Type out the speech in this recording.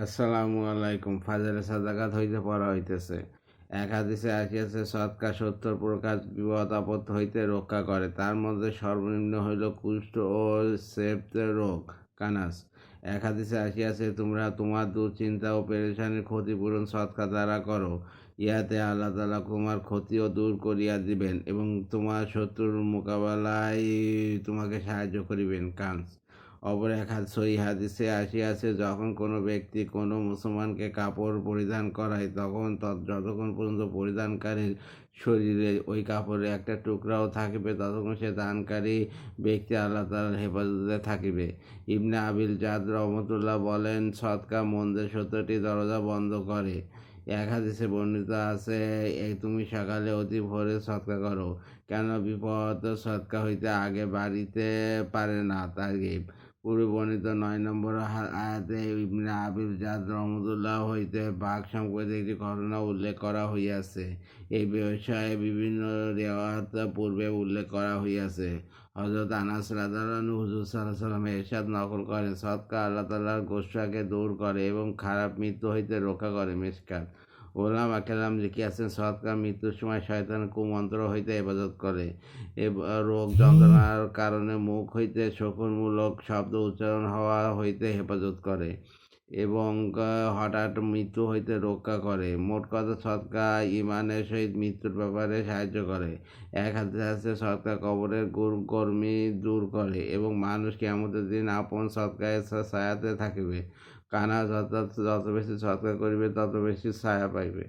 আসসালামু আলাইকুম। ফাজরে সাদাকাত হইতে পড়া হইতেছে। এক হাদিসে আসিয়াছে, সৎকা ৭০ প্রকার বিপদ আপদ হইতে রক্ষা করে, তার মধ্যে সর্বনিম্ন হইল কুষ্ঠ ও সেপ্ত রোগ কানাস। এক হাদিসে আসিয়াছে, তোমরা তোমার দুশ্চিন্তা ও পেরেশানির ক্ষতিপূরণ সৎকা দ্বারা করো, ইহাতে আল্লাহ তাআলা তোমার ক্ষতিও দূর করিয়া দিবেন এবং তোমার শত্রুর মোকাবেলায় তোমাকে সাহায্য করিবেন। কানস। অপর এক সহিহ হাদিসে আসিয়াছে, যখন কোনো ব্যক্তি কোনো মুসলমানকে কাপড় পরিধান করায়, তখন যতক্ষণ পর্যন্ত পরিধানকারীর শরীরে ওই কাপড়ের একটা টুকরাও থাকিবে, ততক্ষণ সে দানকারী ব্যক্তি আল্লাহ তাআলার হেফাজতে থাকিবে। ইবনে আবিল জাদ রহমতুল্লাহ বলেন, সৎকা মন্দের ৭০টি দরজা বন্ধ করে। এক হাদিসে বর্ণিত আছে, তুমি সকালে অতি ভোরে সৎকা করো, কেন বিপদ সৎকা হইতে আগে বাড়িতে পারে না। তারগিব। পূর্বে বর্ণিত ৯ নম্বর আয়াতে ইবনে আবিল জাদ রহমতুল্লাহ হইতে বাঘ সম্পর্কে একটি ঘটনা উল্লেখ করা হইয়াছে। এই বিষয়ে বিভিন্ন রেওয়ায়াত পূর্বে উল্লেখ করা হইয়াছে। হযরত আনাস রাদিয়াল্লাহু আনহু হুজুর সাল্লাল্লাহু আলাইহি ওয়াসাল্লামের ইরশাদ নকল করেন, সদকা আল্লাহ তাআলার গোস্বাকে দূর করে এবং খারাপ মৃত্যু হইতে রক্ষা করে। মিশকাত। ওলামা কেরাম লিখিয়াছেন, সদকা মৃত্যুর সময় শয়তানের কুমন্ত্র হইতে হেফাজত করে। রোগ যন্ত্রণার কারণে মুখ হইতে শকুনমূলক শব্দ উচ্চারণ হওয়া হইতে হেফাজত করে এবং হঠাৎ মৃত্যু হইতে রক্ষা করে। মোট কথা, সৎকা ইমানের সহিত মৃত্যুর ব্যাপারে সাহায্য করে। এক হাতে আছে, সৎকা কবরের কর্মী দূর করে এবং মানুষ কিয়ামতের দিন আপন সৎকায় ছায়াতে থাকিবে। কানা যত বেশি সৎকার করিবে, তত বেশি ছায়া পাইবে।